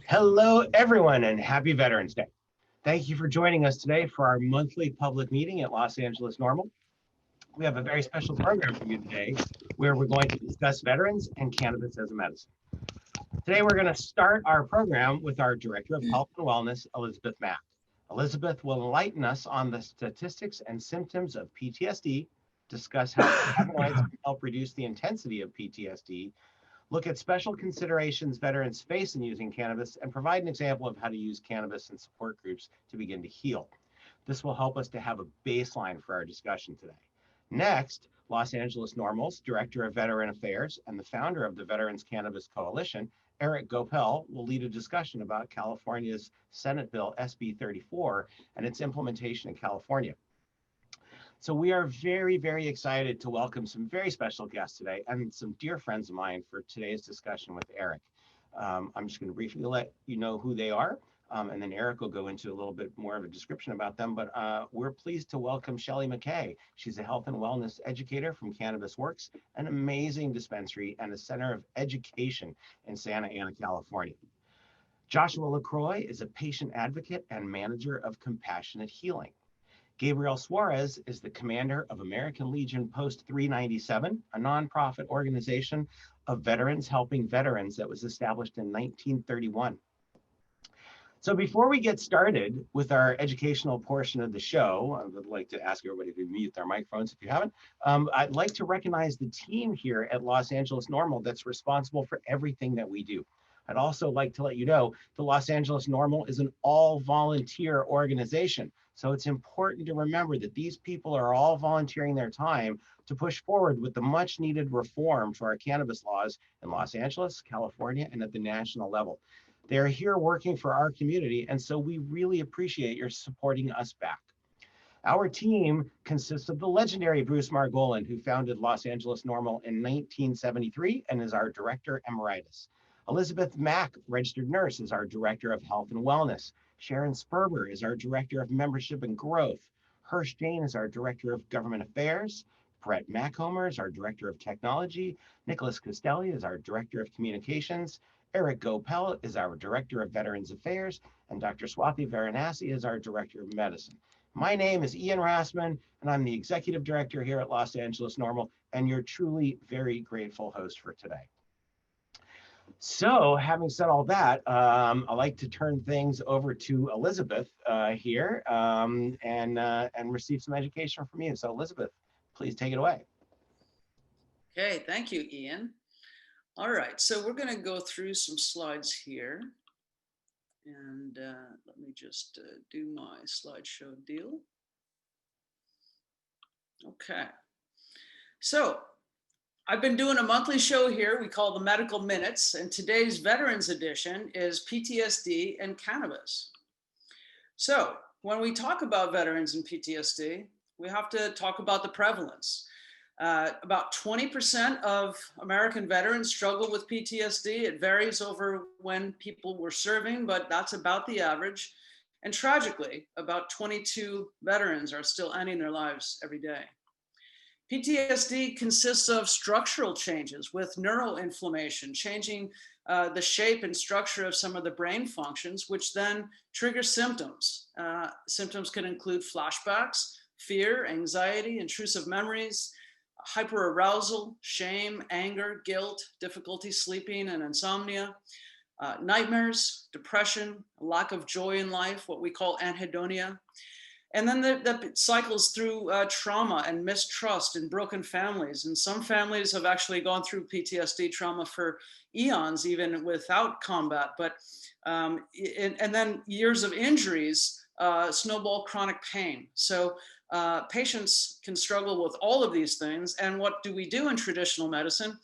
Hello, everyone, and happy Veterans Day. Thank you for joining us today for our monthly public meeting at Los Angeles NORML. We have a very special program for you today where we're going to discuss veterans and cannabis as a medicine. Today, we're going to start our program with our Director of Health and Wellness, Elizabeth Mack. Elizabeth will enlighten us on the statistics and symptoms of PTSD, discuss how cannabinoids can help reduce the intensity of PTSD, look at special considerations veterans face in using cannabis, and provide an example of how to use cannabis in support groups to begin to heal. This will help us to have a baseline for our discussion today. Next, Los Angeles NORML's Director of Veteran Affairs and the founder of the Veterans Cannabis Coalition, Eric Gopel, will lead a discussion about California's Senate Bill SB 34 and its implementation in California. So we are very, very excited to welcome some very special guests today and some dear friends of mine for today's discussion with Eric. I'm just going to briefly let you know who they are, and then Eric will go into a little bit more of a description about them. But we're pleased to welcome Shelley Mckay. She's a health and wellness educator from Cannabis Works, an amazing dispensary and a center of education in Santa Ana, California. Joshua LaCroix is a patient advocate and manager of Compassionate Healing. Gabriel Suarez is the commander of American Legion Post 397, a nonprofit organization of veterans helping veterans that was established in 1931. So before we get started with our educational portion of the show, I would like to ask everybody to mute their microphones if you haven't. I'd like to recognize the team here at Los Angeles NORML that's responsible for everything that we do. I'd also like to let you know the Los Angeles NORML is an all-volunteer organization. So it's important to remember that these people are all volunteering their time to push forward with the much needed reform to our cannabis laws in Los Angeles, California, and at the national level. They're here working for our community, and so we really appreciate your supporting us back. Our team consists of the legendary Bruce Margolin, who founded Los Angeles NORML in 1973 and is our director emeritus. Elizabeth Mack, registered nurse, is our director of health and wellness. Sharon Sperber is our Director of Membership and Growth. Hirsch Jane is our Director of Government Affairs. Brett Mackhomer is our Director of Technology. Nicholas Costelli is our Director of Communications. Eric Gopel is our Director of Veterans Affairs. And Dr. Swathi Varanasi is our Director of Medicine. My name is Ian Rassman, and I'm the Executive Director here at Los Angeles NORML, and your truly very grateful host for today. So having said all that, I'd like to turn things over to Elizabeth here and receive some education from you. So Elizabeth, please take it away. Okay, thank you, Ian. All right, so we're going to go through some slides here. And let me just do my slideshow deal. Okay, so I've been doing a monthly show here we call the Medical Minutes, and today's Veterans Edition is PTSD and cannabis. So when we talk about veterans and PTSD, we have to talk about the prevalence. About 20% of American veterans struggle with PTSD. It varies over when people were serving, but that's about the average. And tragically, about 22 veterans are still ending their lives every day. PTSD consists of structural changes with neuroinflammation, changing the shape and structure of some of the brain functions, which then trigger symptoms. Symptoms can include flashbacks, fear, anxiety, intrusive memories, hyperarousal, shame, anger, guilt, difficulty sleeping and insomnia, nightmares, depression, lack of joy in life, what we call anhedonia. And then that cycles through trauma and mistrust in broken families. And some families have actually gone through PTSD trauma for eons, even without combat. But and then years of injuries snowball chronic pain. So patients can struggle with all of these things. And what do we do in traditional medicine?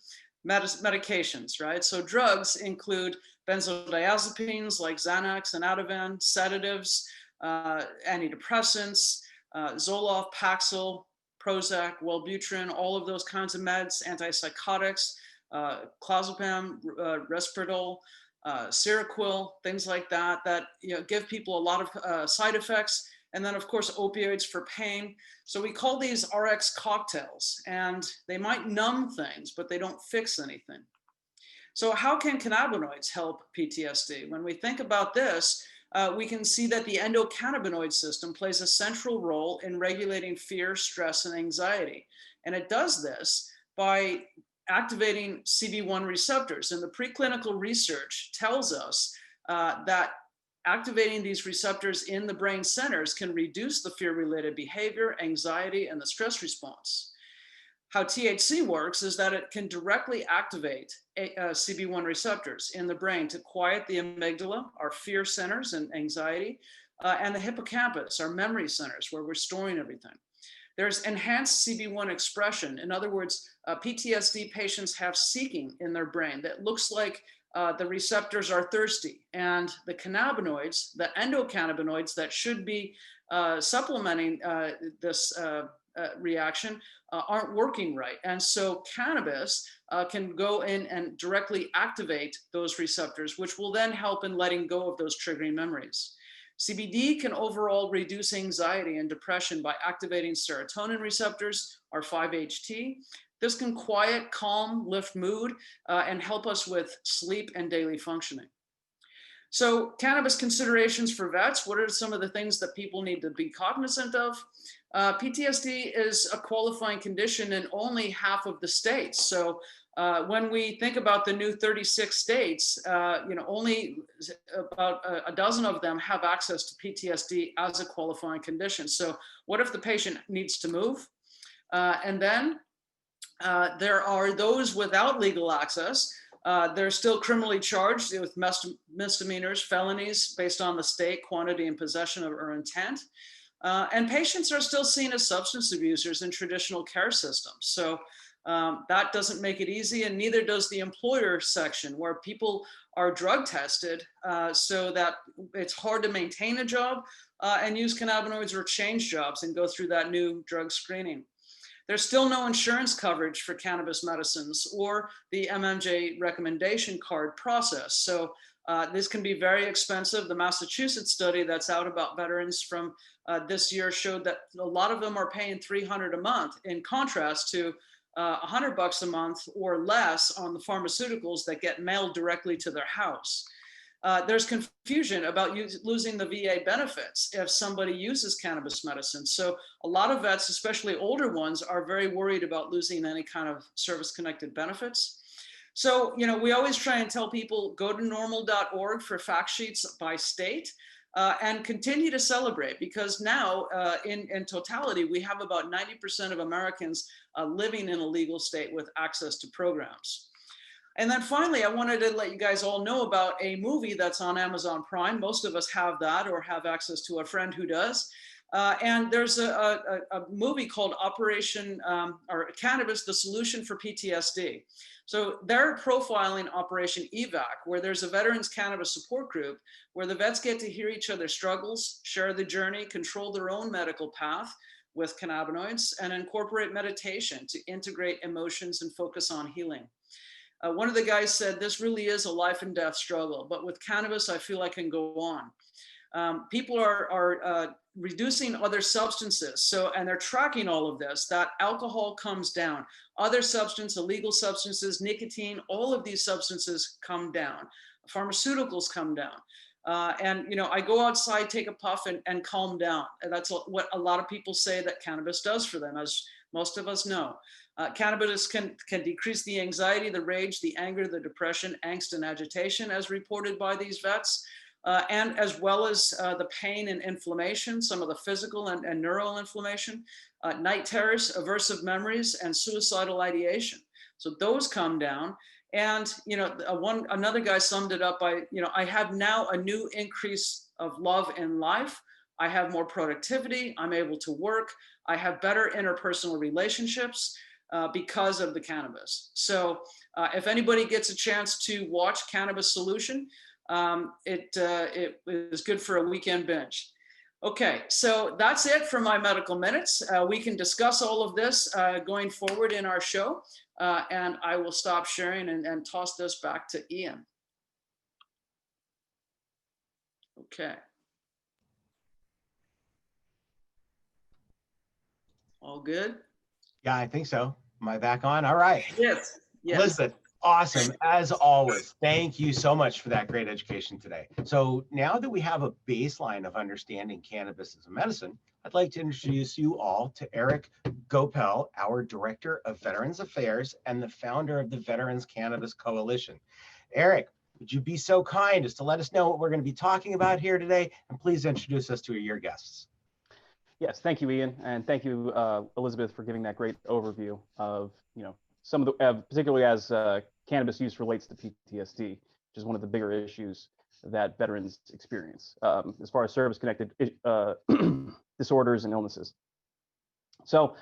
Medications, right? So drugs include benzodiazepines like Xanax and Ativan, sedatives, antidepressants, Zoloft, Paxil, Prozac, Wellbutrin, all of those kinds of meds, antipsychotics, clozapam, Risperdal, Seroquel, things like that, that give people a lot of side effects. And then, of course, opioids for pain. So we call these RX cocktails, and they might numb things, but they don't fix anything. So how can cannabinoids help PTSD? When we think about this, we can see that the endocannabinoid system plays a central role in regulating fear, stress, and anxiety. And it does this by activating CB1 receptors. And the preclinical research tells us that activating these receptors in the brain centers can reduce the fear-related behavior, anxiety, and the stress response. How THC works is that it can directly activate CB1 receptors in the brain to quiet the amygdala, our fear centers and anxiety, and the hippocampus, our memory centers where we're storing everything. There's enhanced CB1 expression. In other words, PTSD patients have seeking in their brain that looks like the receptors are thirsty, and the cannabinoids, the endocannabinoids that should be supplementing this reaction aren't working right. And so cannabis can go in and directly activate those receptors, which will then help in letting go of those triggering memories. CBD can overall reduce anxiety and depression by activating serotonin receptors, our 5-HT. This can quiet, calm, lift mood, and help us with sleep and daily functioning. So cannabis considerations for vets, what are some of the things that people need to be cognizant of? PTSD is a qualifying condition in only half of the states. So when we think about the new 36 states, only about a dozen of them have access to PTSD as a qualifying condition. So what if the patient needs to move? And then there are those without legal access. They're still criminally charged with misdemeanors, felonies based on the state, quantity, and possession or intent. And patients are still seen as substance abusers in traditional care systems. So that doesn't make it easy, and neither does the employer section, where people are drug tested so that it's hard to maintain a job and use cannabinoids or change jobs and go through that new drug screening. There's still no insurance coverage for cannabis medicines or the MMJ recommendation card process. So this can be very expensive. The Massachusetts study that's out about veterans from this year showed that a lot of them are paying $300 a month, in contrast to $100 a month or less on the pharmaceuticals that get mailed directly to their house. There's confusion about losing the VA benefits if somebody uses cannabis medicine. So a lot of vets, especially older ones, are very worried about losing any kind of service-connected benefits. So, we always try and tell people, go to NORML.org for fact sheets by state and continue to celebrate, because now in totality, we have about 90% of Americans living in a legal state with access to programs. And then finally, I wanted to let you guys all know about a movie that's on Amazon Prime. Most of us have that or have access to a friend who does. And there's a movie called Cannabis, the Solution for PTSD. So they're profiling Operation EVAC, where there's a veterans cannabis support group where the vets get to hear each other's struggles, share the journey, control their own medical path with cannabinoids, and incorporate meditation to integrate emotions and focus on healing. One of the guys said, this really is a life and death struggle, but with cannabis, I feel I can go on. People are reducing other substances. And they're tracking all of this, that alcohol comes down, other substances, illegal substances, nicotine, all of these substances come down, pharmaceuticals come down. I go outside, take a puff and calm down. And that's what a lot of people say that cannabis does for them, as most of us know. Cannabis can decrease the anxiety, the rage, the anger, the depression, angst, and agitation, as reported by these vets, and as well as the pain and inflammation, some of the physical and neural inflammation, night terrors, aversive memories, and suicidal ideation. So those come down. And another guy summed it up by, I have now a new increase of love in life. I have more productivity. I'm able to work. I have better interpersonal relationships because of the cannabis. So if anybody gets a chance to watch Cannabis Solution, it is good for a weekend binge. Okay, so that's it for my medical minutes. We can discuss all of this going forward in our show, and I will stop sharing and toss this back to Ian. Okay. All good? Yeah, I think so. Am I back on? All right. Yes. Yes. Elizabeth, Awesome, as always. Thank you so much for that great education today. So now that we have a baseline of understanding cannabis as a medicine, I'd like to introduce you all to Eric Gopel, our Director of Veterans Affairs and the founder of the Veterans Cannabis Coalition. Eric, would you be so kind as to let us know what we're going to be talking about here today, and please introduce us to your guests. Yes, thank you, Ian, and thank you, Elizabeth, for giving that great overview of, some of the, particularly as cannabis use relates to PTSD, which is one of the bigger issues that veterans experience as far as service-connected disorders and illnesses. So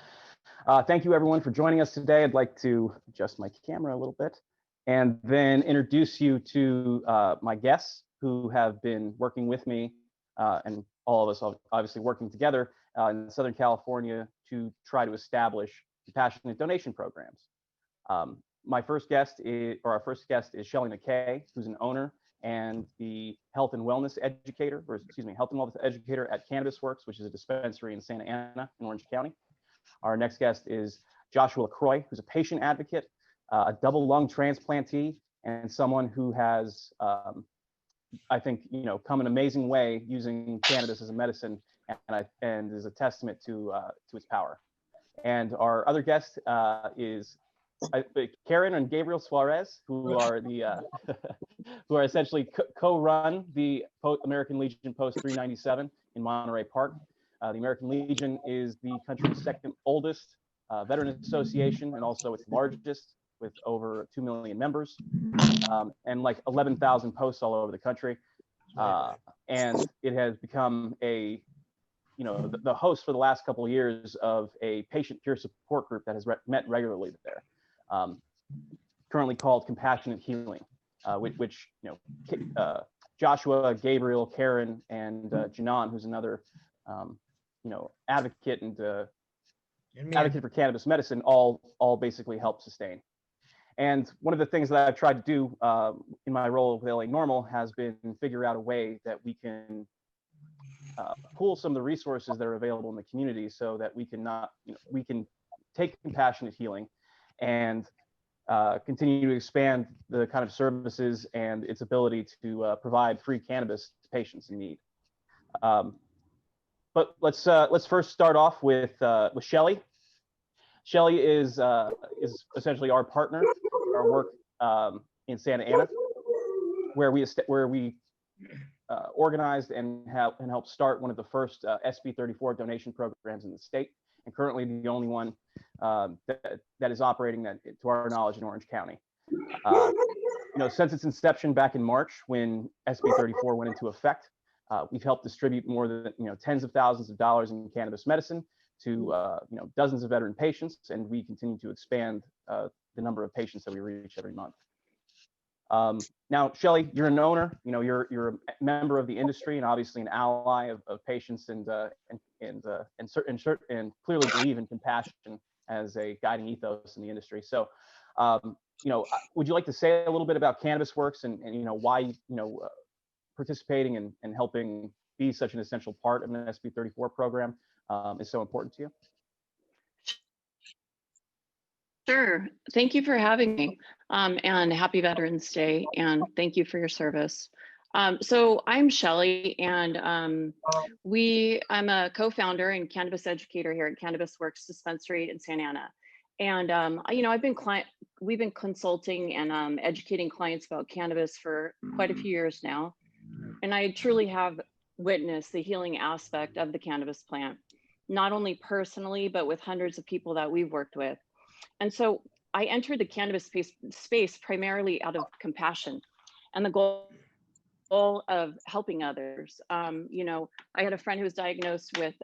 thank you, everyone, for joining us today. I'd like to adjust my camera a little bit and then introduce you to my guests who have been working with me and all of us obviously working together in Southern California to try to establish compassionate donation programs. Our first guest is Shelley Mckay, who's an owner and the health and wellness educator, at Cannabis Works, which is a dispensary in Santa Ana in Orange County. Our next guest is Joshua LaCroix, who's a patient advocate, a double lung transplantee, and someone who has, I think, come an amazing way using cannabis as a medicine, and is a testament to its power. And our other guest is Karen and Gabriel Suarez, who are the who are essentially co-run the American Legion Post 397 in Monterey Park. The American Legion is the country's second oldest veteran association, and also its largest, with over 2 million members and like 11,000 posts all over the country. And it has become a the host for the last couple of years of a patient peer support group that has met regularly there, currently called Compassionate Healing, which Joshua, Gabriel, Karen, and Janan, who's another advocate and advocate for cannabis medicine, all basically help sustain. And one of the things that I've tried to do in my role with LA NORML has been figure out a way that we can pool some of the resources that are available in the community, so that we can take compassionate healing and continue to expand the kind of services and its ability to provide free cannabis to patients in need. But let's first start off with Shelley. Shelley is essentially our partner, our work in Santa Ana, where we organized and helped start one of the first SB 34 donation programs in the state, and currently the only one that is operating that, to our knowledge, in Orange County. Since its inception back in March, when SB 34 went into effect, we've helped distribute more than tens of thousands of dollars in cannabis medicine to dozens of veteran patients, and we continue to expand the number of patients that we reach every month. Now, Shelley, you're an owner. You're a member of the industry and obviously an ally of patients, and clearly believe in compassion as a guiding ethos in the industry. So, would you like to say a little bit about Cannabis Works and why participating and helping be such an essential part of an SB 34 program is so important to you? Sure. Thank you for having me, and happy Veterans Day, and thank you for your service. So I'm Shelley, and I'm a co-founder and cannabis educator here at Cannabis Works Dispensary in Santa Ana. And we've been consulting and educating clients about cannabis for quite a few years now, and I truly have witnessed the healing aspect of the cannabis plant, not only personally, but with hundreds of people that we've worked with. And so I entered the cannabis space primarily out of compassion and the goal of helping others. I had a friend who was diagnosed with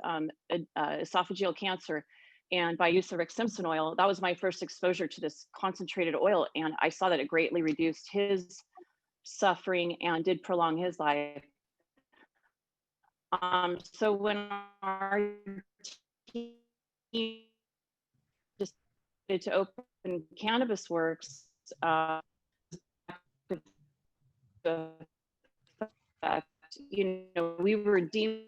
esophageal cancer, and by use of Rick Simpson oil, that was my first exposure to this concentrated oil. And I saw that it greatly reduced his suffering and did prolong his life. So when our team decided to open Cannabis Works, we were deemed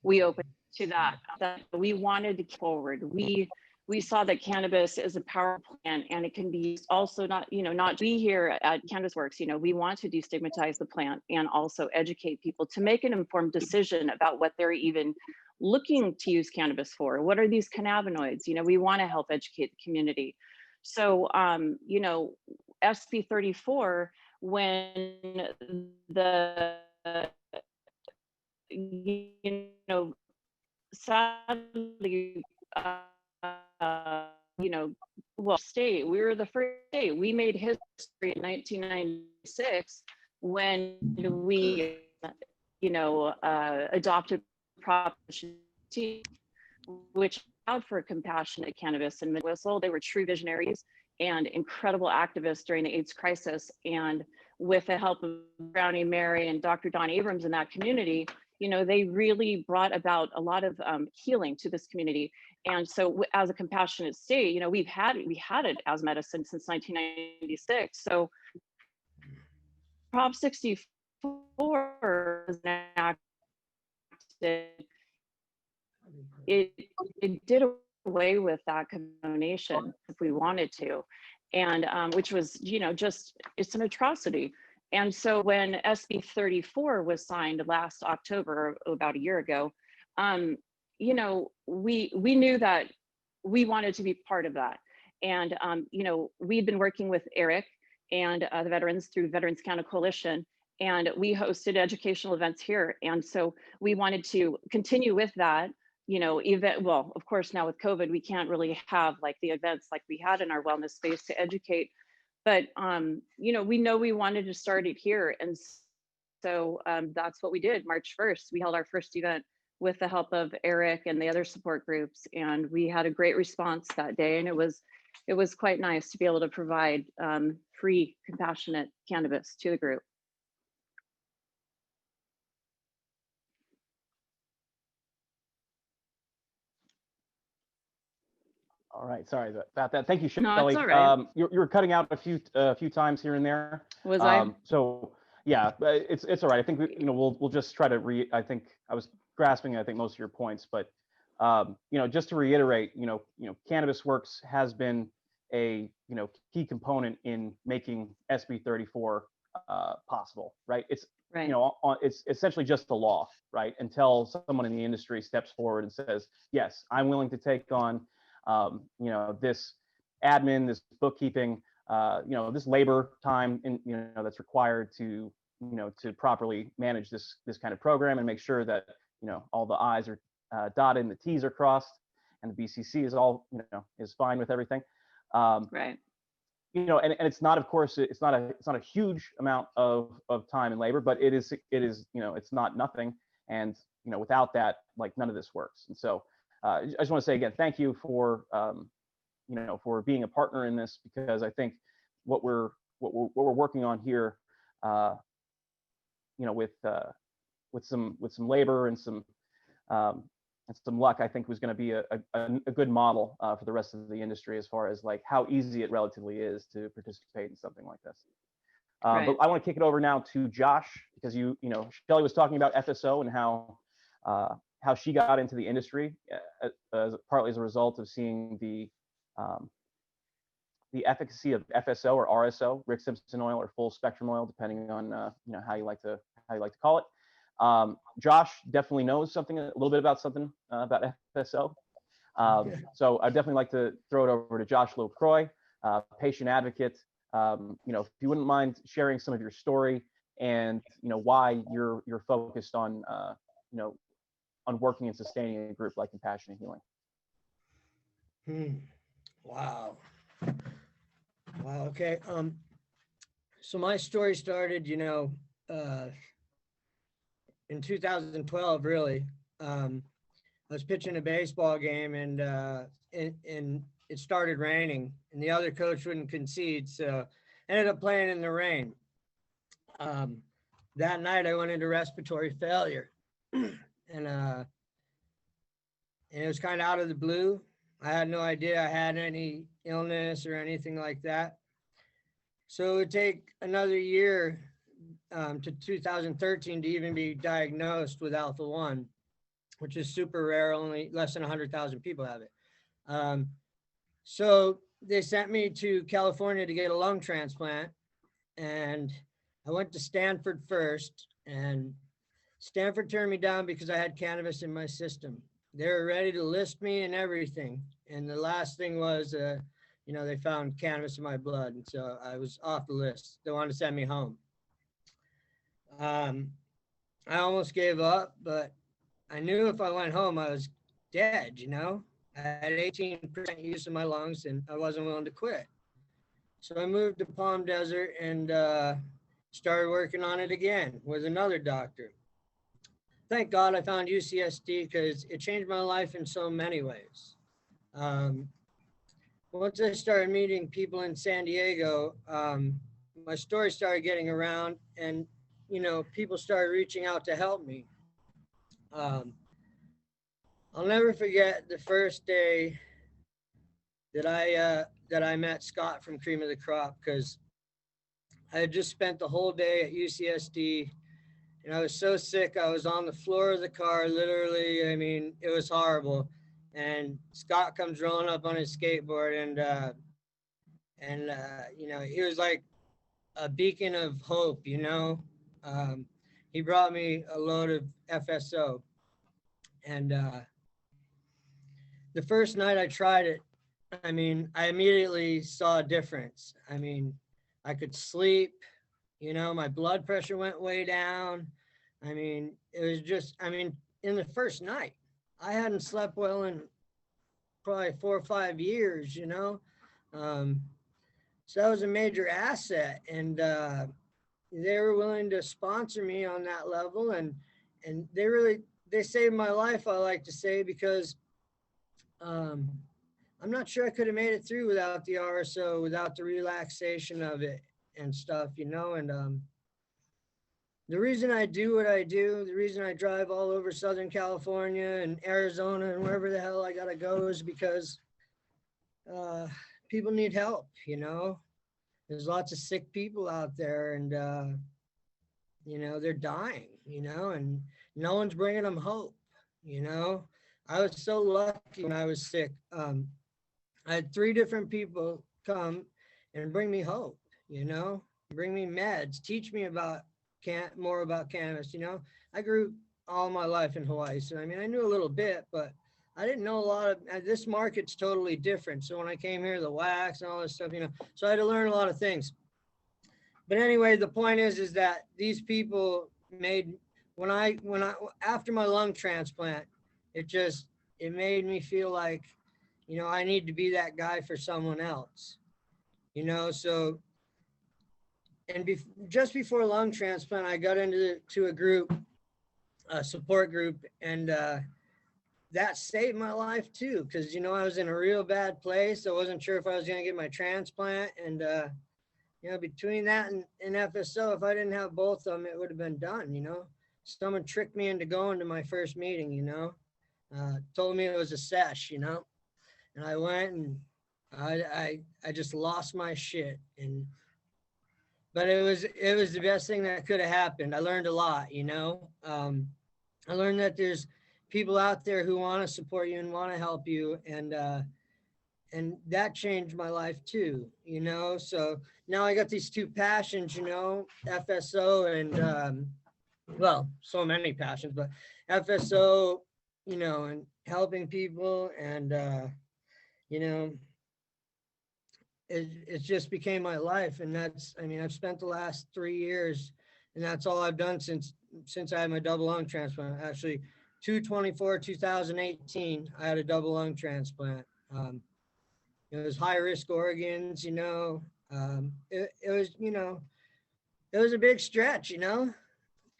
we opened to that we wanted to keep forward. We saw that cannabis is a powerful plant, and it can be used also not we here at Cannabis Works, we want to destigmatize the plant and also educate people to make an informed decision about what they're even looking to use cannabis for. What are these cannabinoids? We want to help educate the community. So, SB 34, when the, sadly, state, we were the first state. We made history in 1996 when we, adopted Proposition T, which allowed for compassionate cannabis and whistle. They were true visionaries and incredible activists during the AIDS crisis. And with the help of Brownie Mary and Dr. Don Abrams in that community, they really brought about a lot of healing to this community. And so as a compassionate state, we had it as medicine since 1996. So Prop 64 was enacted. It did away with that donation if we wanted to, and which was, it's an atrocity. And so when SB 34 was signed last October, about a year ago, we knew that we wanted to be part of that. And, we've been working with Eric and the veterans through Veterans County Coalition, and we hosted educational events here. And so we wanted to continue with that, event. Well, of course, now with COVID, we can't really have like the events like we had in our wellness space to educate. But, we know we wanted to start it here. And so that's what we did. March 1st, we held our first event with the help of Eric and the other support groups. And we had a great response that day. And it was quite nice to be able to provide free, compassionate cannabis to the group. All right, sorry about that. Thank you, No, Shelley. it's all right. You were cutting out a few times here and there. Was I? So yeah, it's all right. I think we'll just try to I think I was grasping most of your points, but just to reiterate, Cannabis Works has been a key component in making SB 34 possible, right? It's right. It's essentially just the law, right? Until someone in the industry steps forward and says, yes, I'm willing to take on this admin, this bookkeeping, this labor time, that's required to properly manage this kind of program and make sure that all the I's are dotted and the T's are crossed, and the BCC is all is fine with everything. Right. And it's not, of course, it's not a huge amount of time and labor, but it is it's not nothing, and without that, like, none of this works. And so I just want to say again, thank you for for being a partner in this, because I think what we're working on here, with some labor and some luck, I think was going to be a good model for the rest of the industry, as far as like how easy it relatively is to participate in something like this. Right. But I want to kick it over now to Josh, because Shelley was talking about FSO and how she got into the industry, partly as a result of seeing the efficacy of FSO or RSO, Rick Simpson oil, or full spectrum oil, depending on how you like to call it. Josh definitely knows a little bit about FSO. So I'd definitely like to throw it over to Josh LaCroix, patient advocate. If you wouldn't mind sharing some of your story and why you're focused on on working and sustaining a group like Compassionate Healing. Wow. Okay. So my story started, in 2012, really. I was pitching a baseball game, and it started raining, and the other coach wouldn't concede, so I ended up playing in the rain. That night I went into respiratory failure, and it was kind of out of the blue. I had no idea I had any illness or anything like that. So it would take another year to 2013 to even be diagnosed with alpha-1. which is super rare. Only less than 100,000 people have it. So they sent me to California to get a lung transplant, and I went to Stanford first, and Stanford turned me down because I had cannabis in my system. They were ready to list me and everything. And the last thing was, they found cannabis in my blood. And so I was off the list. They wanted to send me home. I almost gave up, but I knew if I went home, I was dead, I had 18% use of my lungs and I wasn't willing to quit. So I moved to Palm Desert and started working on it again with another doctor. Thank God I found UCSD because it changed my life in so many ways. Once I started meeting people in San Diego, my story started getting around and, people started reaching out to help me. I'll never forget the first day that I met Scott from Cream of the Crop, because I had just spent the whole day at UCSD and I was so sick. I was on the floor of the car, literally. I mean, it was horrible. And Scott comes rolling up on his skateboard and he was like a beacon of hope, He brought me a load of FSO. And the first night I tried it, I immediately saw a difference. I could sleep, my blood pressure went way down. It was just, in the first night, I hadn't slept well in probably 4 or 5 years, So that was a major asset. And they were willing to sponsor me on that level. And they saved my life, I like to say, because I'm not sure I could have made it through without the RSO, without the relaxation of it and stuff, and the reason I do what I do, the reason I drive all over Southern California and Arizona and wherever the hell I gotta go is because people need help, There's lots of sick people out there and, they're dying, and no one's bringing them hope, I was so lucky when I was sick. I had 3 different people come and bring me hope, bring me meds, teach me about more about cannabis. I grew all my life in Hawaii, so I knew a little bit, but I didn't know a lot of this market's totally different. So when I came here, the wax and all this stuff, so I had to learn a lot of things. But anyway, the point is that these people made when I after my lung transplant, it made me feel like, I need to be that guy for someone else, so. And just before lung transplant, I got into a group, a support group, and that saved my life too. Because I was in a real bad place. I wasn't sure if I was going to get my transplant, and between that and FSO, if I didn't have both of them, it would have been done. Someone tricked me into going to my first meeting. Told me it was a sesh. And I went and I just lost my shit But it was the best thing that could have happened. I learned a lot, I learned that there's people out there who want to support you and want to help you. And that changed my life too, So now I got these 2 passions, FSO and, so many passions, but FSO, and helping people and, it just became my life. And that's, I've spent the last 3 years and that's all I've done since I had my double lung transplant. Actually, 2/24/2018, I had a double lung transplant. It was high risk organs, it was, it was a big stretch, to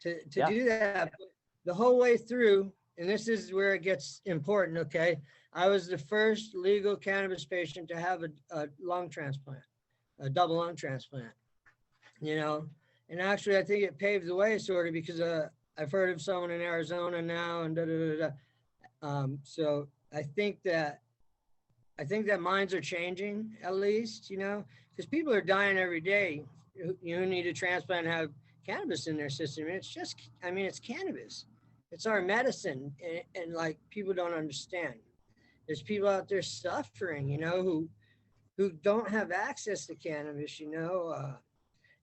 do that. But the whole way through, and this is where it gets important, okay? I was the first legal cannabis patient to have a lung transplant, a double lung transplant, and actually I think it paved the way sort of because I've heard of someone in Arizona now and so I think that minds are changing at least, because people are dying every day who need a transplant and have cannabis in their system. And it's just, it's cannabis. It's our medicine, and like people don't understand. There's people out there suffering, who don't have access to cannabis.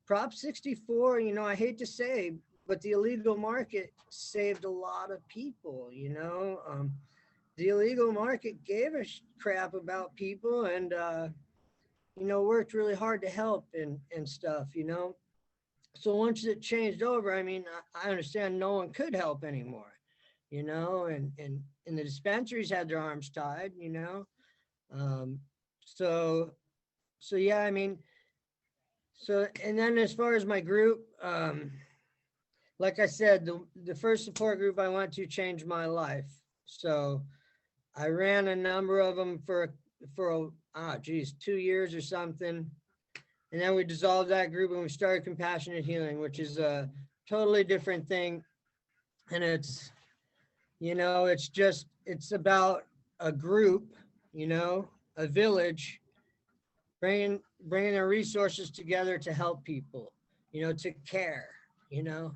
Prop 64, I hate to say, but the illegal market saved a lot of people. The illegal market gave a crap about people, and worked really hard to help and stuff. So once it changed over, I mean, I understand no one could help anymore, and the dispensaries had their arms tied, um, so yeah, I mean, and then as far as my group, like I said, the first support group I went to changed my life. So I ran a number of them for 2 years or something. And then we dissolved that group and we started Compassionate Healing, which is a totally different thing. And it's about a group, a village, bringing their resources together to help people, to care, to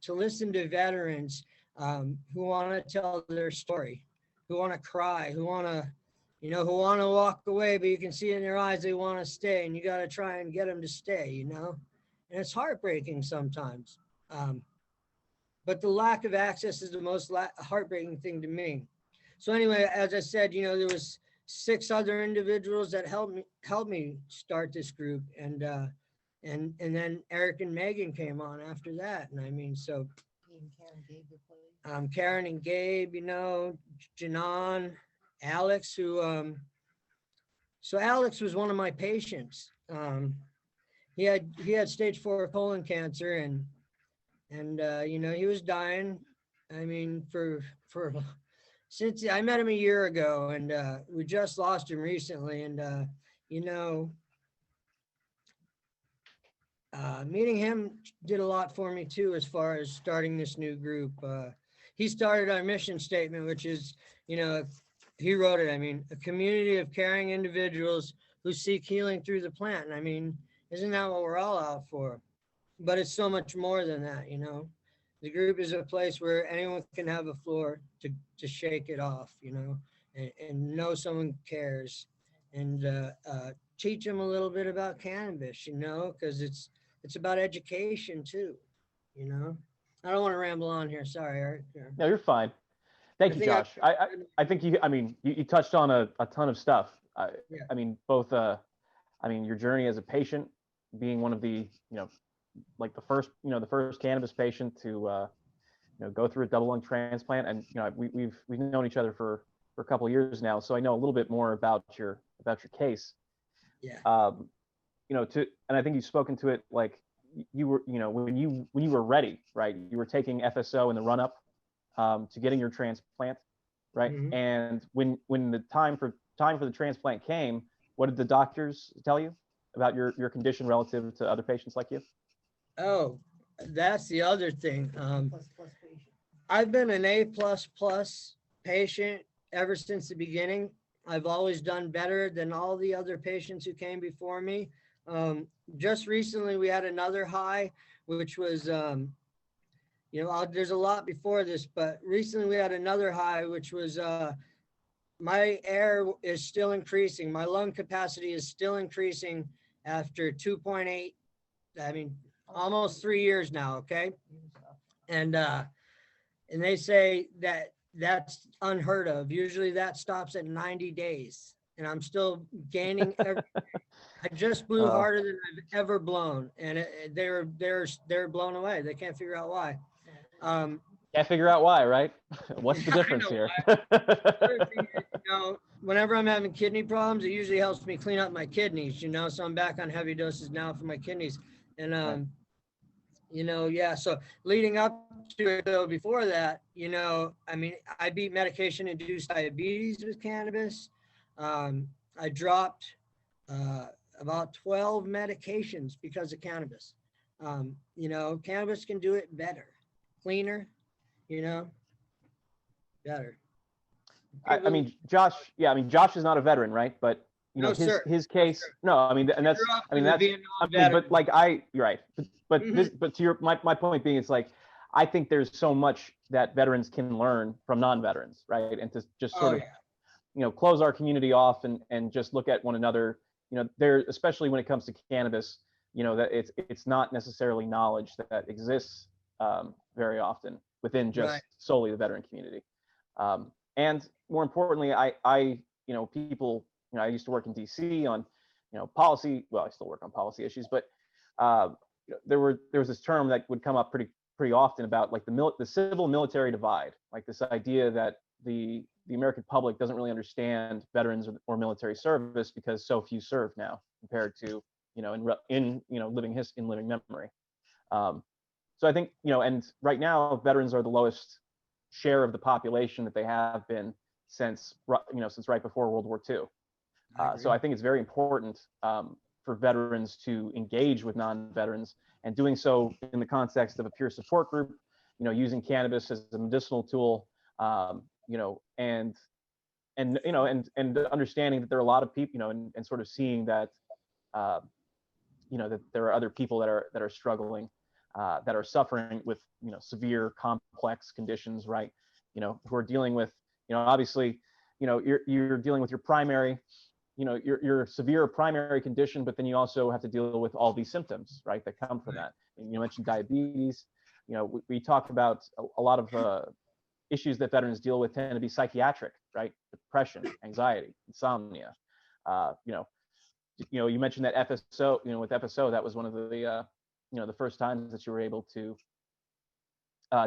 listen to veterans who want to tell their story, who want to cry, who want to walk away, but you can see in their eyes they want to stay, and you got to try and get them to stay, and it's heartbreaking sometimes. But the lack of access is the most heartbreaking thing to me. So anyway, as I said, there was 6 other individuals that helped me start this group, and then Eric and Megan came on after that, and I mean, so Karen and Gabe, Janan, Alex, who so Alex was one of my patients. He had stage 4 colon cancer, and he was dying. I mean, since I met him a year ago, and we just lost him recently, and meeting him did a lot for me too, as far as starting this new group. He started our mission statement, which is, he wrote it. I mean, a community of caring individuals who seek healing through the plant. And I mean, isn't that what we're all out for? But it's so much more than that, The group is a place where anyone can have a floor to shake it off, and know someone cares, and teach them a little bit about cannabis, because it's about education too, I don't want to ramble on here. Sorry, Eric. No, you're fine. Thank you, Josh. I think you touched on a ton of stuff. Yeah. I mean, both, your journey as a patient, being one of the, like the first cannabis patient to, go through a double lung transplant. And, we've known each other for a couple of years now. So I know a little bit more about your case. Yeah. And I think you've spoken to it, like you were, when you were ready, right? You were taking FSO in the run up to getting your transplant, right? Mm-hmm. And when the time for the transplant came, what did the doctors tell you about your condition relative to other patients like you? Oh, that's the other thing. I've been an A++ patient ever since the beginning. I've always done better than all the other patients who came before me. Just recently, we had another high, which was, there's a lot before this, but recently we had another high, which was, my air is still increasing. My lung capacity is still increasing after 2.8, I mean, almost 3 years now. Okay. And they say that's unheard of. Usually that stops at 90 days, and I'm still gaining every day. I just blew harder than I've ever blown, and they're blown away. They can't figure out why. Can't figure out why, right? What's the difference here? Whenever I'm having kidney problems, it usually helps me clean up my kidneys, so I'm back on heavy doses now for my kidneys. And, so leading up to it, though, before that, I beat medication-induced diabetes with cannabis. I dropped about 12 medications because of cannabis. Cannabis can do it better, cleaner, better. Josh is not a veteran, right? But his case, no, and that's, you're right. but like you're right. But to my point being, it's like, I think there's so much that veterans can learn from non-veterans, right? And to just sort Oh, of, yeah. close our community off and just look at one another, there, especially when it comes to cannabis, that it's not necessarily knowledge that exists very often within just Right. solely the veteran community. And more importantly, people, I used to work in DC on, policy. Well, I still work on policy issues, but there was this term that would come up pretty often about like the civil military divide, like this idea that the American public doesn't really understand veterans or military service because so few serve now compared to in living memory. So I think and right now veterans are the lowest share of the population that they have been since right before World War II. So I think it's very important for veterans to engage with non-veterans, and doing so in the context of a peer support group, using cannabis as a medicinal tool, and understanding that there are a lot of people, and sort of seeing that, that there are other people that are struggling, that are suffering with, severe complex conditions, right? Who are dealing with, obviously, you're dealing with your primary, your severe primary condition, but then you also have to deal with all these symptoms, right, that come from that. And you mentioned diabetes. We talk about a lot of issues that veterans deal with tend to be psychiatric, right? Depression, anxiety, insomnia. You mentioned that FSO, with FSO, that was one of the, the first times that you were able to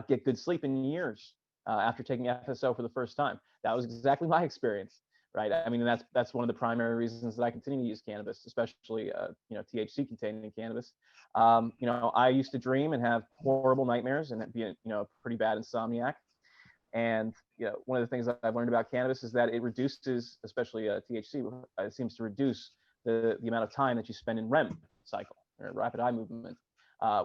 get good sleep in years after taking FSO for the first time. That was exactly my experience, right? I mean, that's one of the primary reasons that I continue to use cannabis, especially THC containing cannabis. I used to dream and have horrible nightmares and be a pretty bad insomniac. And one of the things that I've learned about cannabis is that it reduces, especially THC, it seems to reduce the amount of time that you spend in REM cycle, or rapid eye movement,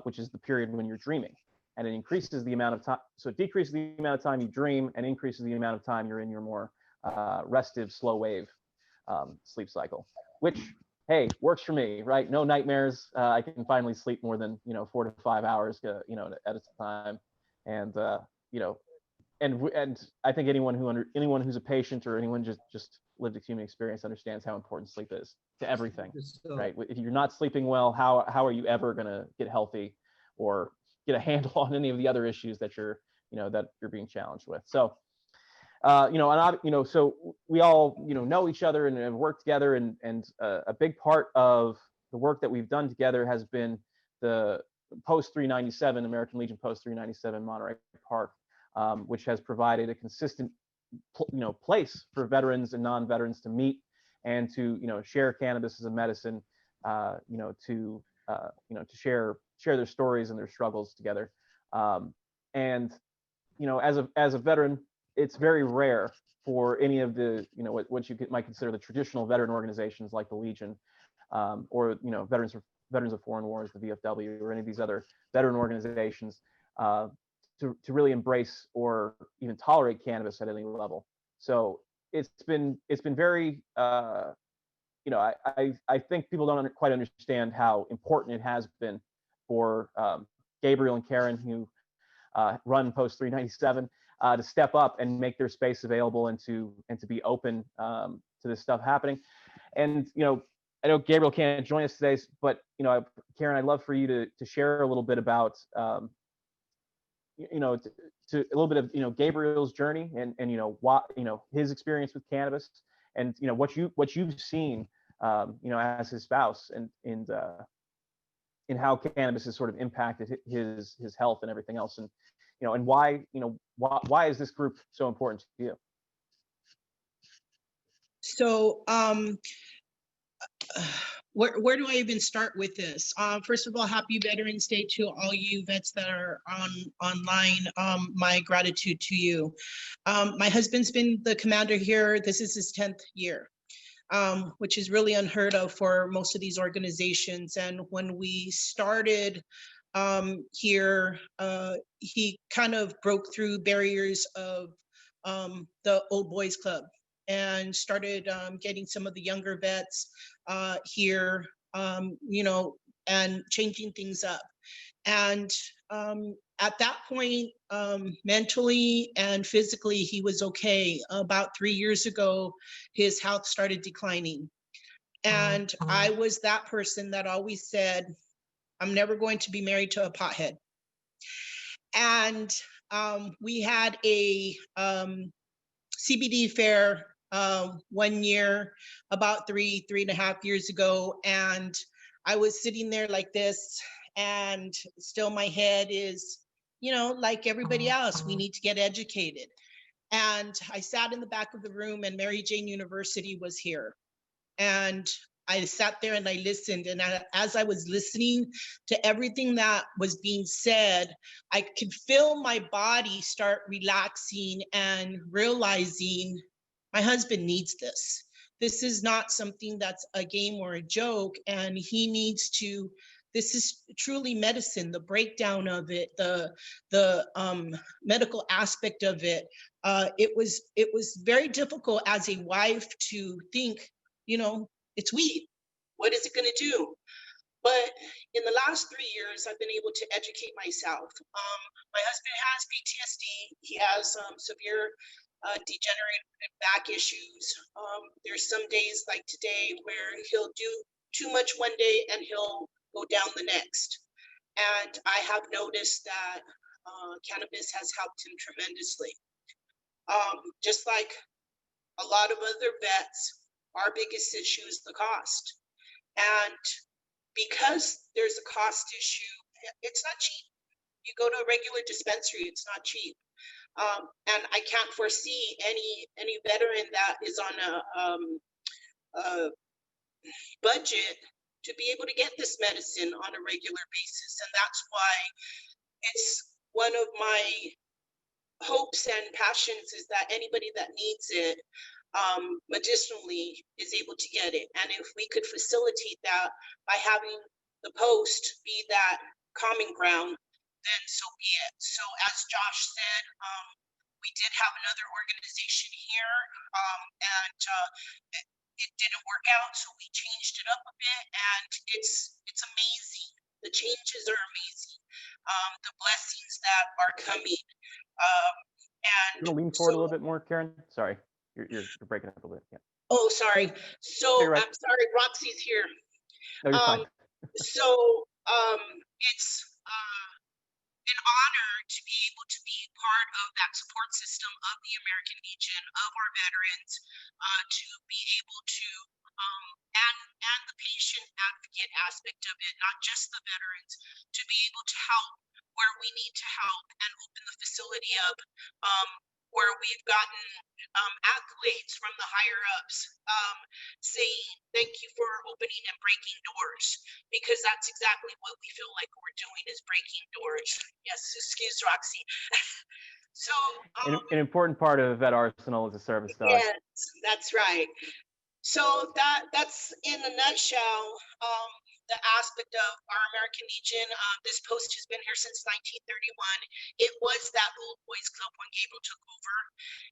which is the period when you're dreaming. And it increases the amount of time. So it decreases the amount of time you dream and increases the amount of time you're in your more restive, slow wave sleep cycle, which, hey, works for me, right? No nightmares. I can finally sleep more than 4 to 5 hours, at a time, and and I think anyone who's a patient or anyone just lived a human experience understands how important sleep is to everything, right? If you're not sleeping well, how are you ever going to get healthy or get a handle on any of the other issues that you're being challenged with? So so we all know each other and have worked together, and a big part of the work that we've done together has been the Post 397, American Legion Post 397 Monterey Park, which has provided a consistent place for veterans and non-veterans to meet and to share cannabis as a medicine, to share their stories and their struggles together. And as a veteran, it's very rare for any of the what you might consider the traditional veteran organizations like the Legion, or Veterans of Foreign Wars, the VFW, or any of these other veteran organizations, to really embrace or even tolerate cannabis at any level. So it's been very I think people don't quite understand how important it has been for Gabriel and Karen, who run Post 397, to step up and make their space available and to be open to this stuff happening. And I know Gabriel can't join us today, but Karen, I'd love for you to share a little bit about to a little bit of Gabriel's journey and what his experience with cannabis, and what you've seen as his spouse, and in how cannabis has sort of impacted his health and everything else, and and why is this group so important to you? So where do I even start with this? First of all, happy Veterans Day to all you vets that are online. My gratitude to you. My husband's been the commander here. This is his 10th year, which is really unheard of for most of these organizations. And when we started here, he kind of broke through barriers of the Old Boys Club and started getting some of the younger vets here, and changing things up. And At that point, mentally and physically, he was okay. About 3 years ago, his health started declining. And I was that person that always said, I'm never going to be married to a pothead. And we had a CBD fair 1 year, about three and a half years ago. And I was sitting there like this, and still my head is, you know, like everybody else, we need to get educated. And I sat in the back of the room, and Mary Jane University was here. And I sat there and I listened. And as I was listening to everything that was being said, I could feel my body start relaxing and realizing my husband needs this. This is not something that's a game or a joke, and he needs to. This is truly medicine. The breakdown of it, the medical aspect of it. It was very difficult as a wife to think, you know, it's weed. What is it going to do? But in the last 3 years, I've been able to educate myself. My husband has PTSD. He has severe degenerative back issues. There's some days like today where he'll do too much one day and he'll go down the next. And I have noticed that cannabis has helped him tremendously. Just like a lot of other vets, our biggest issue is the cost. And because there's a cost issue, it's not cheap. You go to a regular dispensary, it's not cheap. And I can't foresee any veteran that is on a budget to be able to get this medicine on a regular basis. And that's why it's one of my hopes and passions is that anybody that needs it medicinally is able to get it. And if we could facilitate that by having the post be that common ground, then so be it. So as Josh said, we did have another organization here, and it didn't work out, so we changed it up a bit, and it's amazing. The changes are amazing. The blessings that are coming. And you want to lean forward a little bit more, Karen? Sorry, you're breaking up a little bit. Yeah. Oh, sorry. So right. I'm sorry, Roxy's here. No, you're fine. So it's an honor to be able to be part of that support system of the American Legion, of our veterans, to be able to, and the patient advocate aspect of it, not just the veterans, to be able to help where we need to help and open the facility up, where we've gotten accolades from the higher ups saying thank you for opening and breaking doors, because that's exactly what we feel like we're doing, is breaking doors. Yes, excuse Roxy. So an important part of Vet Arsenal is a service dog. Yes, that's right. So that's in a nutshell the aspect of our American Legion. This post has been here since 1931. It was that old boys club when Gabriel took over,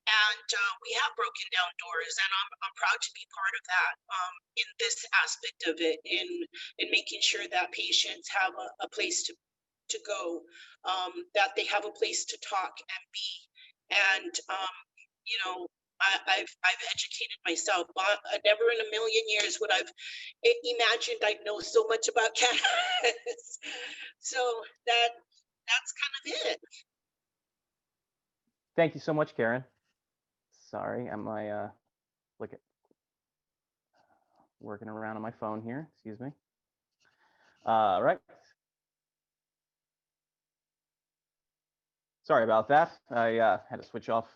and we have broken down doors, and I'm proud to be part of that in this aspect of it, in making sure that patients have a place to go, that they have a place to talk and be, and you know, I've educated myself, but never in a million years would I've imagined I'd know so much about cannabis. So that's kind of it. Thank you so much, Karen. Sorry, am I working around on my phone here? Excuse me. Right. Sorry about that. I had to switch off.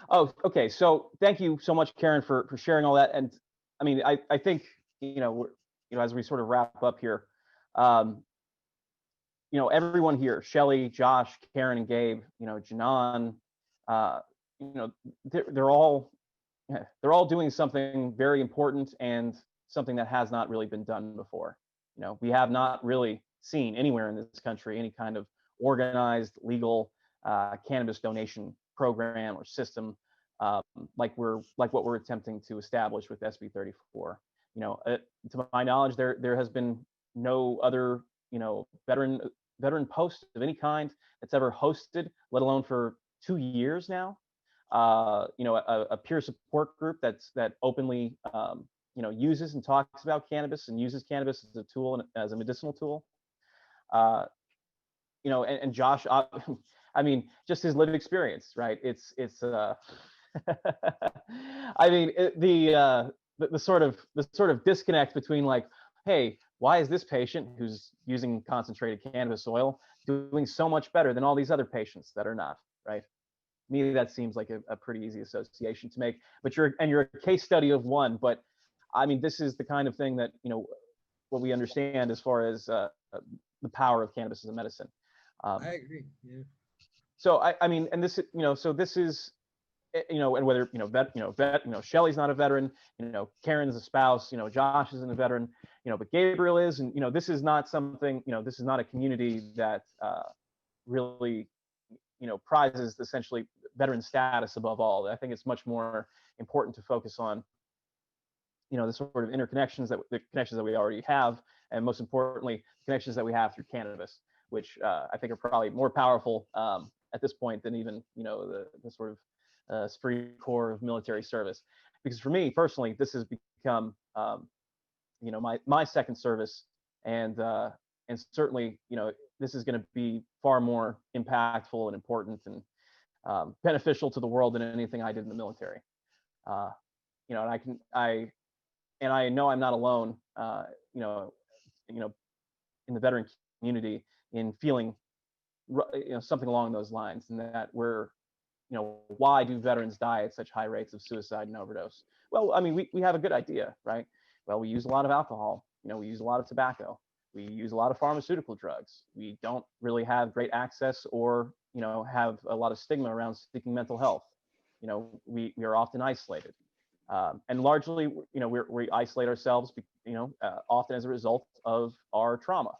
Oh, okay. So thank you so much, Karen, for sharing all that. And I mean, I think, as we sort of wrap up here, everyone here, Shelley, Josh, Karen, and Gabe, Janan, they're all doing something very important and something that has not really been done before. We have not really seen anywhere in this country any kind of organized legal cannabis donation program or system like what we're attempting to establish with SB 34. To my knowledge, there has been no other veteran veteran post of any kind that's ever hosted, let alone for 2 years now. A peer support group that openly uses and talks about cannabis and uses cannabis as a tool and as a medicinal tool. And Josh, I mean, just his lived experience, right? It's I mean, the sort of disconnect between like, hey, why is this patient who's using concentrated cannabis oil doing so much better than all these other patients that are not, right? Me, that seems like a pretty easy association to make. But you're a case study of one. But I mean, this is the kind of thing that what we understand as far as the power of cannabis as a medicine. I agree. Yeah. So I mean, and this so this is and whether Shelley's not a veteran, Karen's a spouse, Josh isn't a veteran, but Gabriel is, and this is not something, this is not a community that really prizes essentially veteran status above all. I think it's much more important to focus on the sort of the connections that we already have, and most importantly, connections that we have through cannabis, which I think are probably more powerful at this point than even the sort of esprit core of military service. Because for me personally, this has become my second service, and certainly this is going to be far more impactful and important and beneficial to the world than anything I did in the military. And I know I'm not alone, in the veteran community in feeling something along those lines, and that we're why do veterans die at such high rates of suicide and overdose? Well, I mean, we have a good idea, right? Well, we use a lot of alcohol, we use a lot of tobacco, we use a lot of pharmaceutical drugs. We don't really have great access or have a lot of stigma around seeking mental health. We are often isolated, and largely we isolate ourselves often as a result of our trauma.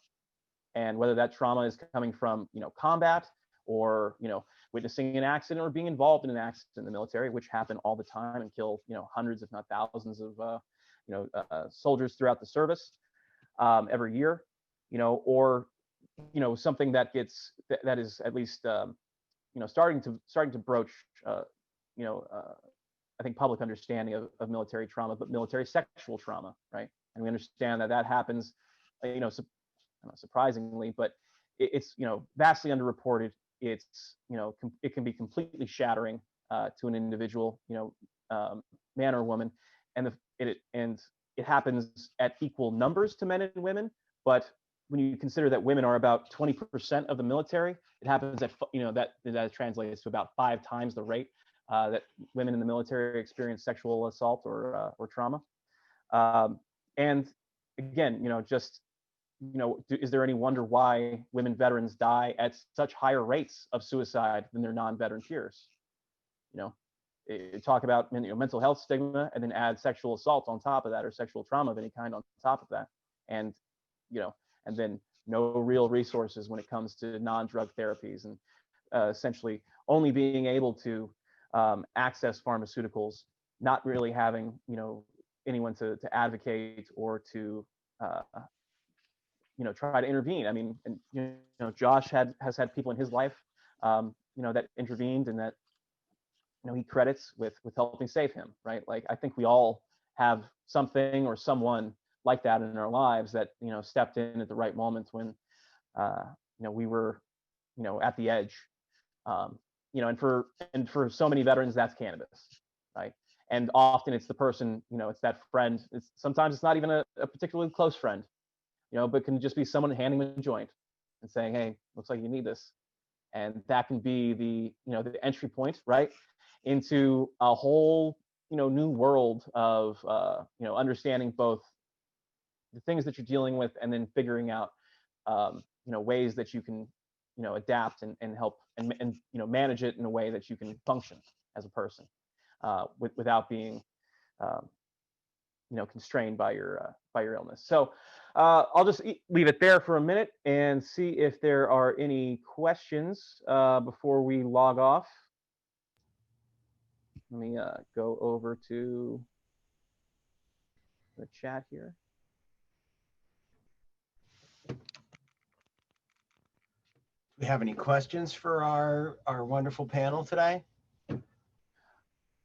And whether that trauma is coming from combat, or witnessing an accident, or being involved in an accident in the military, which happen all the time and kill hundreds if not thousands of soldiers throughout the service every year, or something that is at least starting to broach I think public understanding of military trauma, but military sexual trauma, right? And we understand that happens not surprisingly, but it's vastly underreported. It's it can be completely shattering to an individual man or woman, and it happens at equal numbers to men and women. But when you consider that women are about 20% of the military, it happens at that translates to about 5 times the rate that women in the military experience sexual assault or trauma. And again, is there any wonder why women veterans die at such higher rates of suicide than their non-veteran peers? Talk about mental health stigma, and then add sexual assault on top of that, or sexual trauma of any kind on top of that, and then no real resources when it comes to non-drug therapies, and essentially only being able to access pharmaceuticals, not really having anyone to advocate or to try to intervene. I mean, and Josh has had people in his life that intervened, and that he credits with helping save him, right? Like, I think we all have something or someone like that in our lives that stepped in at the right moment when we were at the edge. And for so many veterans, that's cannabis, right? And often it's the person, it's that friend. Sometimes it's not even a particularly close friend, but can just be someone handing them a joint and saying, hey, looks like you need this. And that can be the entry point, right, into a whole new world of understanding both the things that you're dealing with, and then figuring out ways that you can adapt and help and manage it in a way that you can function as a person without being constrained by your illness. So I'll just leave it there for a minute and see if there are any questions before we log off. Let me go over to the chat here. we have any questions for our wonderful panel today?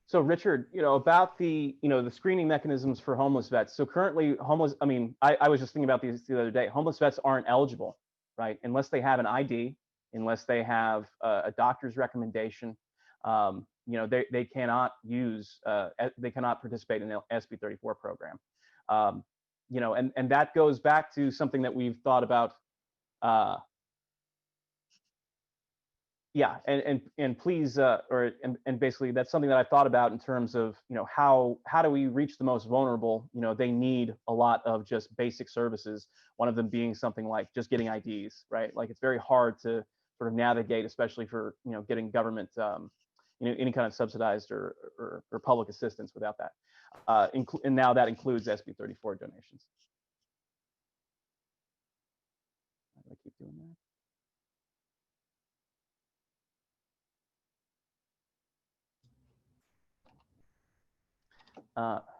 So Richard, about the screening mechanisms for homeless vets. So currently I was just thinking about these the other day. Homeless vets aren't eligible, right? Unless they have an ID, unless they have a doctor's recommendation, they cannot they cannot participate in the SB 34 program. And that goes back to something that we've thought about. Yeah, and please, and basically that's something that I thought about in terms of, how do we reach the most vulnerable? They need a lot of just basic services. One of them being something like just getting IDs, right? Like it's very hard to sort of navigate, especially for getting government, any kind of subsidized or public assistance without that. And now that includes SB 34 donations. How do I keep doing that?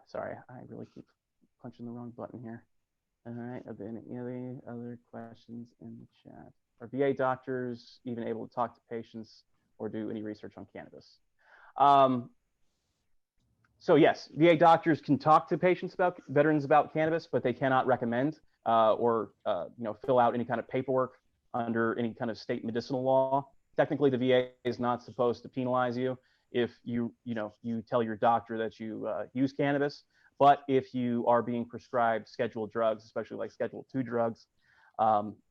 Sorry, I really keep punching the wrong button here. All right, have been any other questions in the chat? Are VA doctors even able to talk to patients or do any research on cannabis? So yes, VA doctors can talk to veterans about cannabis, but they cannot recommend or fill out any kind of paperwork under any kind of state medicinal law. Technically, the VA is not supposed to penalize you if you tell your doctor that you use cannabis, but if you are being prescribed scheduled drugs, especially like Schedule II drugs,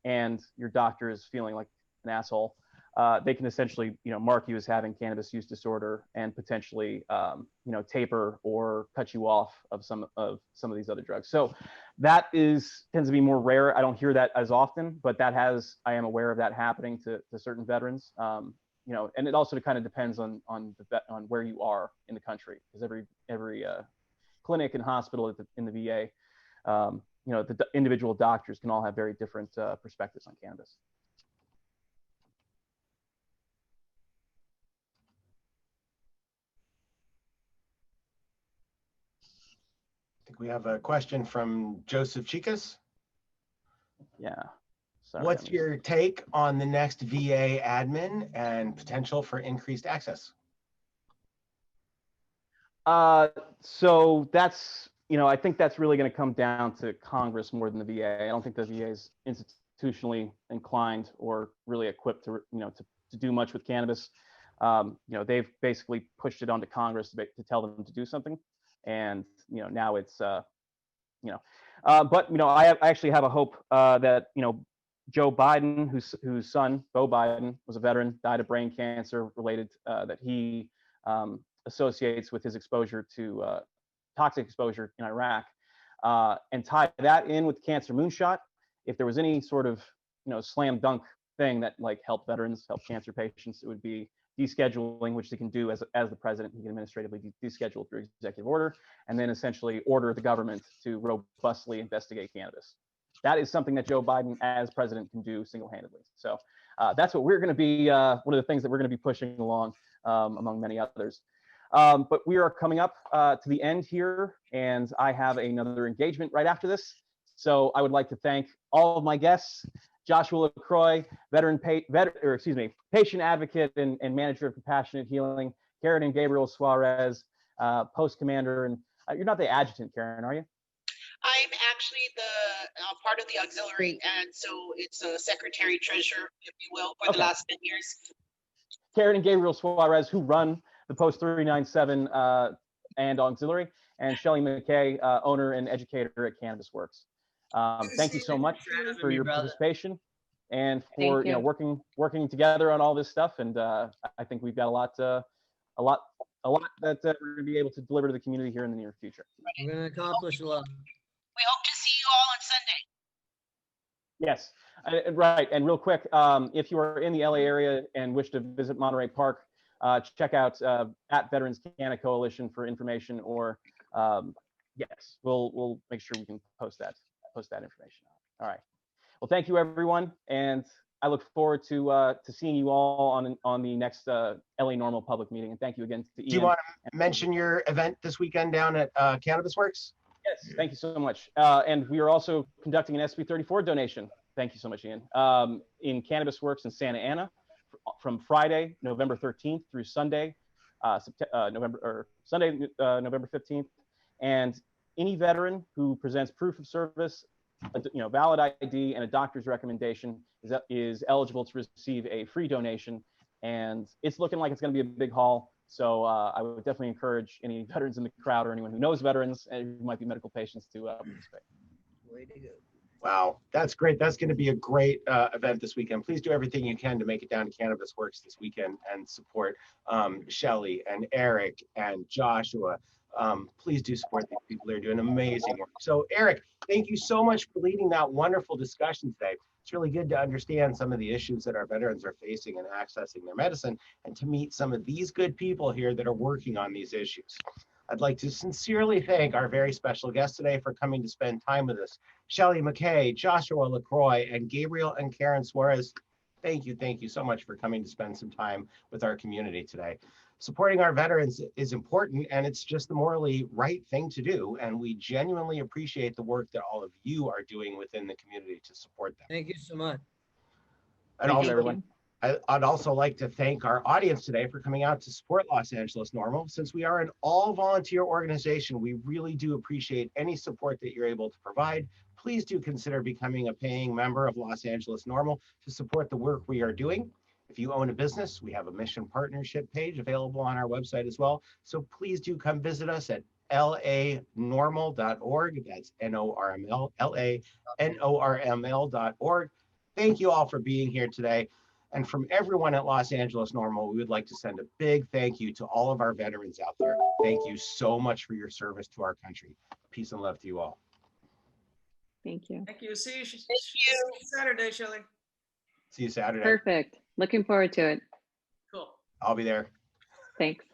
and your doctor is feeling like an asshole, they can essentially mark you as having cannabis use disorder and potentially taper or cut you off of some of these other drugs. So that tends to be more rare. I don't hear that as often, but I am aware of that happening to certain veterans. And it also kind of depends on where you are in the country, because every clinic and hospital in the VA, the individual doctors can all have very different perspectives on cannabis. I think we have a question from Joseph Chicas. Yeah. Sorry, What's your take on the next VA admin and potential for increased access? So that's, I think that's really going to come down to Congress more than the VA. I don't think the VA is institutionally inclined or really equipped to do much with cannabis. They've basically pushed it onto Congress to tell them to do something, and now it's but I actually have a hope that Joe Biden, whose son Beau Biden was a veteran, died of brain cancer related, that he associates with his exposure to toxic exposure in Iraq, and tie that in with cancer moonshot. If there was any sort of slam dunk thing that like help veterans, help cancer patients, it would be descheduling, which they can do as the president. He can administratively deschedule through executive order, and then essentially order the government to robustly investigate cannabis. That is something that Joe Biden as president can do single-handedly. So that's what we're going to be, one of the things that we're going to be pushing along, among many others. But we are coming up to the end here, and I have another engagement right after this. So I would like to thank all of my guests: Joshua LaCroix, patient advocate and manager of Compassionate Healing; Karen and Gabriel Suarez, post commander. And you're not the adjutant, Karen, are you? I'm actually the part of the auxiliary, and so it's a secretary treasurer, if you will, for the last 10 years. Karen and Gabriel Suarez, who run the Post 397 and auxiliary, and Shelley Mckay, owner and educator at Cannabis Works. Thank you so much for your participation and for working together on all this stuff. And I think we've got a lot that we're going to be able to deliver to the community here in the near future. We're going to accomplish a lot. We hope to see you all on Sunday. Yes, right. And real quick, if you are in the LA area and wish to visit Monterey Park, check out at Veterans Canna Coalition for information, or yes, we'll make sure we can post that information. All right. Well, thank you, everyone, and I look forward to seeing you all on the next LA NORML public meeting. And thank you again to Ian. Do you want to mention your event this weekend down at Cannabis Works? Yes, thank you so much. And we are also conducting an SB 34 donation Thank you so much, Ian. In Cannabis Works in Santa Ana from Friday, November 13th through Sunday, November 15th. And any veteran who presents proof of service, valid ID and a doctor's recommendation is eligible to receive a free donation. And it's looking like it's going to be a big haul. So I would definitely encourage any veterans in the crowd or anyone who knows veterans and who might be medical patients to participate. Way to go. Wow, that's great. That's going to be a great event this weekend. Please do everything you can to make it down to Cannabis Works this weekend and support Shelley and Eric and Joshua. Please do support these people. They're doing amazing work. So Eric, thank you so much for leading that wonderful discussion today. It's really good to understand some of the issues that our veterans are facing in accessing their medicine and to meet some of these good people here that are working on these issues. I'd like to sincerely thank our very special guests today for coming to spend time with us. Shelley Mckay, Joshua LaCroix, and Gabriel and Karen Suarez. Thank you so much for coming to spend some time with our community today. Supporting our veterans is important, and it's just the morally right thing to do. And we genuinely appreciate the work that all of you are doing within the community to support them. Thank you so much. And Thank also, you, everyone. I'd also like to thank our audience today for coming out to support Los Angeles NORML. Since we are an all-volunteer organization, we really do appreciate any support that you're able to provide. Please do consider becoming a paying member of Los Angeles NORML to support the work we are doing. If you own a business, we have a mission partnership page available on our website as well. So please do come visit us at lanorml.org. That's NORML, LANORML.org. Thank you all for being here today. And from everyone at Los Angeles NORML, we would like to send a big thank you to all of our veterans out there. Thank you so much for your service to our country. Peace and love to you all. Thank you. Thank you. See you Saturday, Shelley. See you Saturday. Perfect. Looking forward to it. Cool. I'll be there. Thanks.